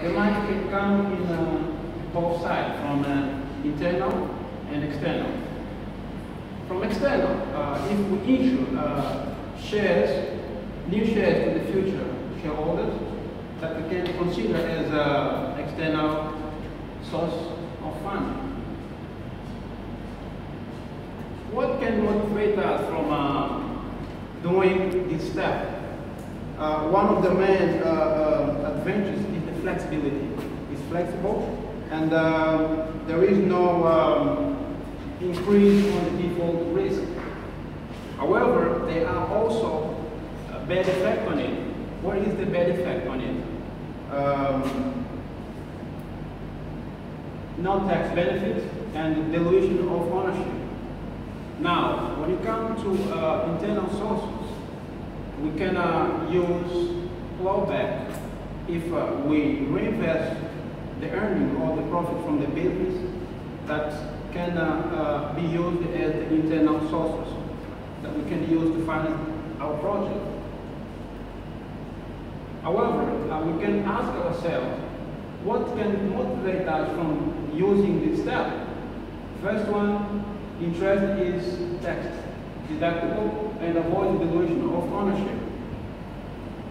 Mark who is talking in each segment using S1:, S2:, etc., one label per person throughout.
S1: the money can come in both sides, from internal and external. From external, if we issue shares, new shares to the future shareholders, that we can consider as an external source of funding. What can motivate us from doing this step? One of the main advantages is the flexibility. It's flexible, and there is no increase on the default risk. However, there are also a bad effect on it. What is the bad effect on it? No tax benefits and dilution of ownership. Now, when it comes to internal sources, we can use clawback if we reinvest the earning or the profit from the business that can be used as the internal sources that we can use to finance our project. However, we can ask ourselves, what can motivate us from using this step? First one, interest is tax deductible and avoids dilution of ownership.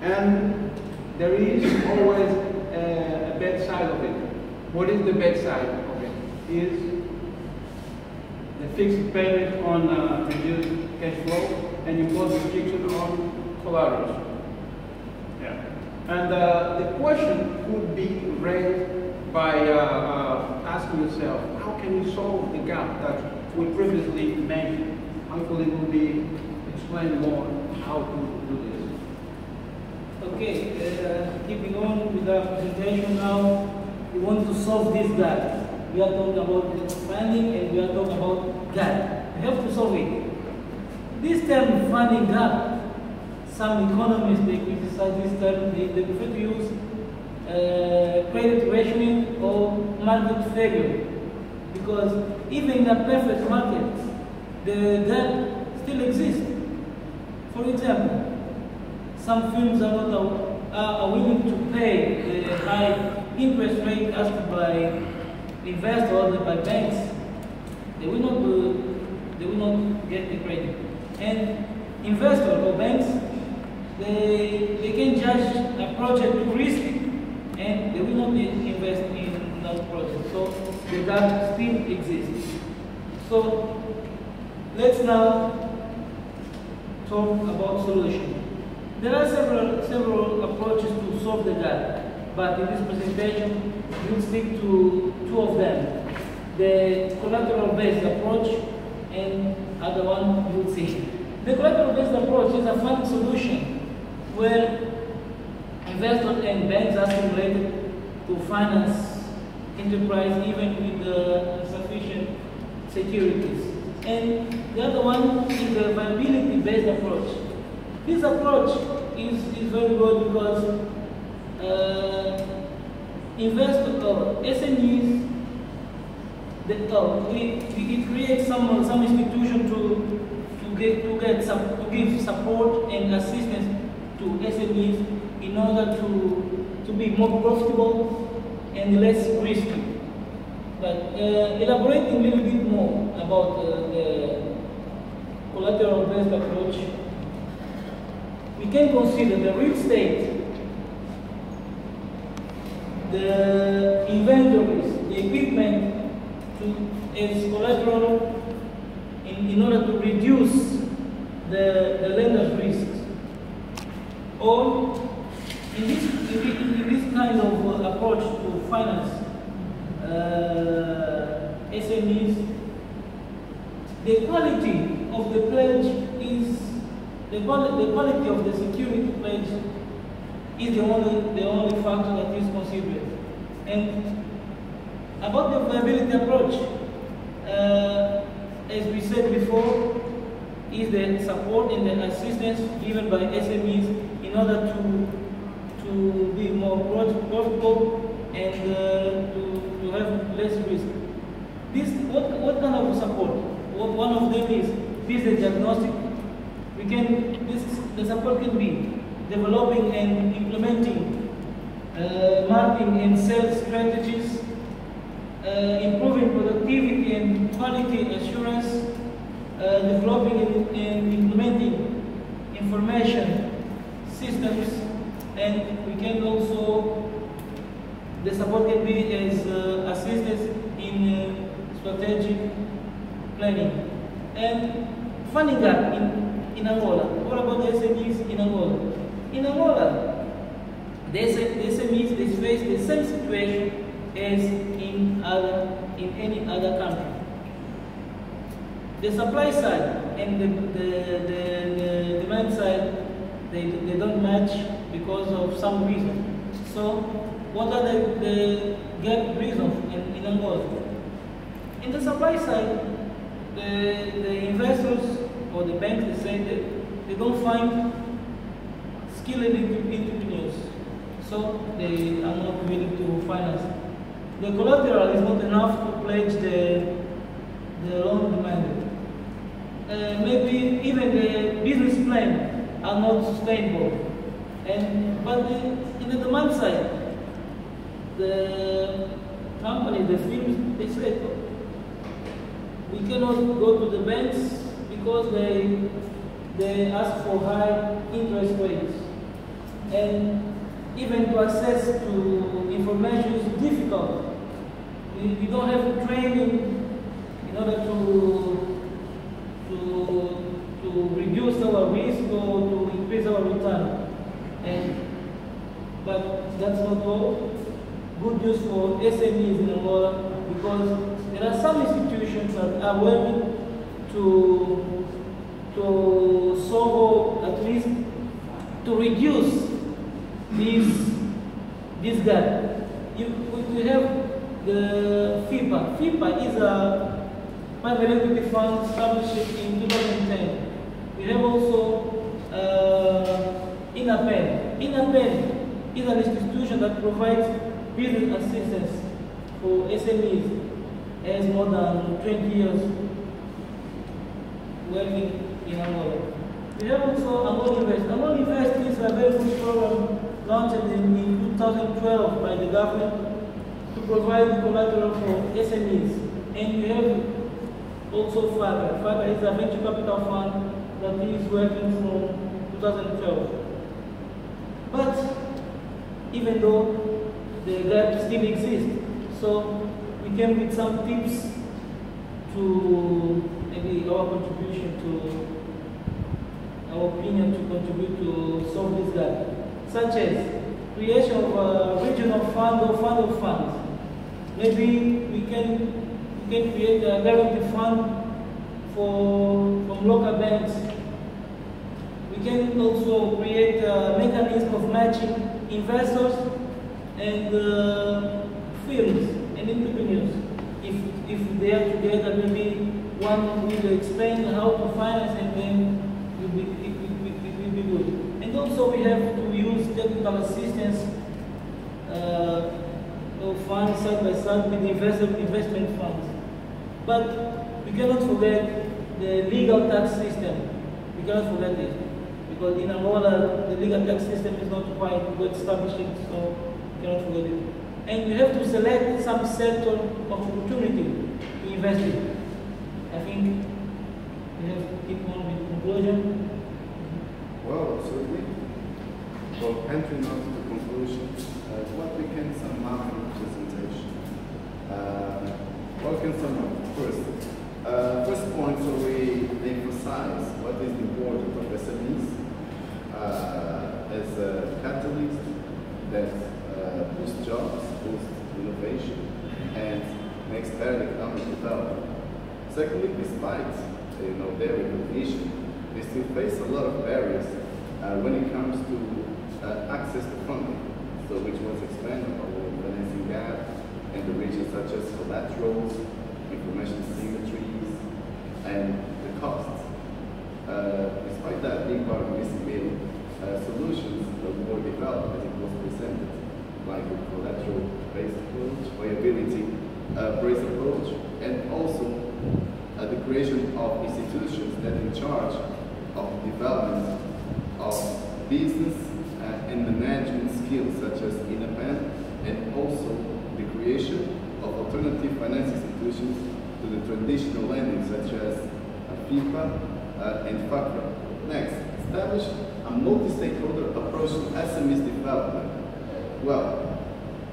S1: And there is always a bad side of it. What is the bad side of it? Is the fixed payment on reduced cash flow and imposed restriction on collaterals. Yeah. And the question could be raised by asking yourself, how can you solve the gap that we previously mentioned? Hopefully it will be explained more how to do this.
S2: Okay, keeping on with our presentation now, we want to solve this gap. We are talking about funding and we are talking about gap. We have to solve it. This term, funding gap, some economists, they criticize this term, they prefer to use credit rationing or market failure. Because even in a perfect market, the gap still exists. For example, some firms are willing to pay the high interest rate asked by investors or by banks. They will not get the credit. And investors or banks, they can judge a project too risky, and they will not invest in that project. So the gap still exists. So let's now talk about solution. There are several approaches to solve the gap, but in this presentation we'll stick to two of them: the collateral-based approach and other one you'll see. The collateral-based approach is a funding solution where investors and banks are stimulated to finance enterprise even with insufficient securities. And the other one is the viability-based approach. This approach is very good because investors or SMEs, it creates some institution to give support and assistance to SMEs in order to be more profitable and less risky. But elaborating a little bit more about the collateral-based approach, we can consider the real estate, the inventories, the equipment as collateral in order to reduce the lender's risks. Or in this kind of approach to finance SMEs, the quality of the pledge is the quality of the security pledge is the only factor that is considered. And about the viability approach, as we said before, is the support and the assistance given by SMEs in order to be more profitable and to have less risk. What kind of support? One of them is business diagnostic. The support can be developing and implementing marketing and sales strategies, improving productivity and quality assurance, developing and implementing information systems, and we can also, the support can be as assistance in strategic planning. And funding gap in Angola. What about the SMEs in Angola? In Angola, the SMEs they face the same situation as in any other country. The supply side and the demand side, they don't match because of some reason. So what are the gap reasons in Angola? In the supply side, the investors or the banks, they say that they don't find skilled entrepreneurs, so they are not willing to finance. The collateral is not enough to pledge the loan demanded. Maybe even the business plan are not sustainable. But in the demand side, the company, the firms, they say we cannot go to the banks because they ask for high interest rates, and even to access to information is difficult. We don't have training in order to reduce our risk or to increase our return. But that's not all. Good news for SMEs in Angola, because there are some institutions that are willing to solve, or at least to reduce this gap. We have the FIPA. FIPA is a private equity fund established in 2010. We have also INAPEN. INAPEN is an institution that provides business assistance for SMEs. Has more than 20 years working in Angola. We have also Angola Invest. Angola Invest is a very good program launched in 2012 by the government to provide collateral for SMEs. And we have also FAGA. FAGA is a venture capital fund that is working from 2012. But even though the gap still exists, so we came with some tips to maybe our contribution to our opinion to contribute to solve this gap, such as creation of a regional fund or fund of funds. Maybe we can create a guarantee fund from local banks. We can also create a mechanism of matching investors and firms and entrepreneurs. If they are together, maybe one will explain how to finance, and then it will be good. And also we have to use technical assistance of funds side by side with investment funds. But we cannot forget the legal tax system. We cannot forget it. Because in Angola, the legal tax system is not quite well established, so we cannot forget it. And we have to select some sector of opportunity to invest in. I think we have to keep on with conclusion.
S3: Well, absolutely. Well, entering on to the conclusion, what we can sum up in the presentation? What can sum up? First point, so we emphasize what is the importance of SMEs as a catalyst that boosts jobs, boosts innovation, and makes better economic development. Secondly, despite their recognition, they still face a lot of barriers when it comes to access to funding, so which was explained about the financing gap and the regions such as collaterals, information symmetries, and the costs. Despite that being part of this bill, solutions that were developed as it was presented, like the collateral-based approach, viability-based approach, and also the creation of institutions that are in charge of development of business and the management skills, such as INAPEN solutions to the traditional lending such as FIFA and FACRA. Next, establish a multi-stakeholder approach to SMEs development. Well,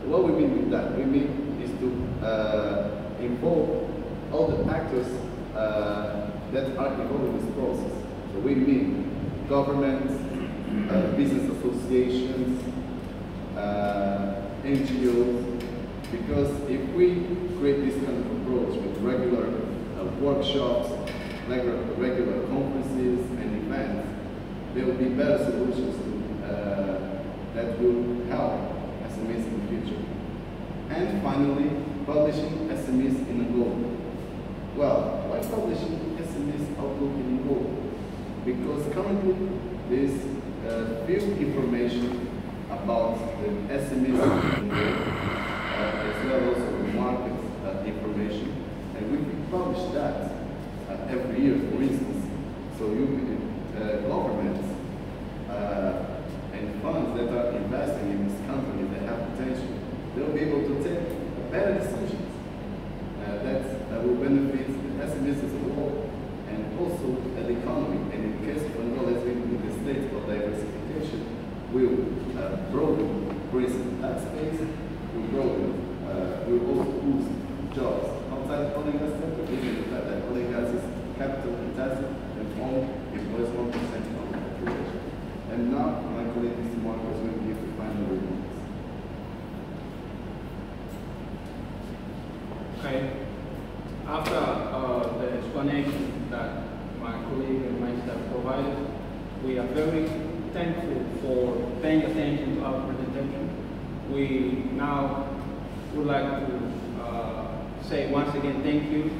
S3: what we mean with that? We mean is to involve all the actors that are involved in this process. So we mean governments, business associations, NGOs, because if we create this kind of approach with regular workshops, regular conferences and events, there will be better solutions that will help SMEs in the future. And finally, publishing SMEs in Angola. Well, why publishing SMEs Outlook in Angola? Because currently there's few information about the SMEs in Angola, as well as the market information, and we can publish that every year, for instance. So governments and funds that are investing in these companies that have potential, they'll be able to take better decisions that will benefit the SMEs as a whole, and also the economy. And in the case of Angola, as we in the state of diversification, will broaden, for instance, tax base, will broaden, will also boost jobs outside the oil and gas sector, given the fact that oil and gas is capital intensive and only employs 1% of the population. And now, my colleague Mr. Marcos will give the final remarks.
S1: Okay. After the explanation that my colleague and myself provided, we are very thankful for paying attention to our presentation. We now would like to say once again thank you,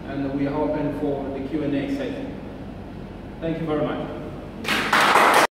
S1: and we are open for the Q&A session. Thank you very much.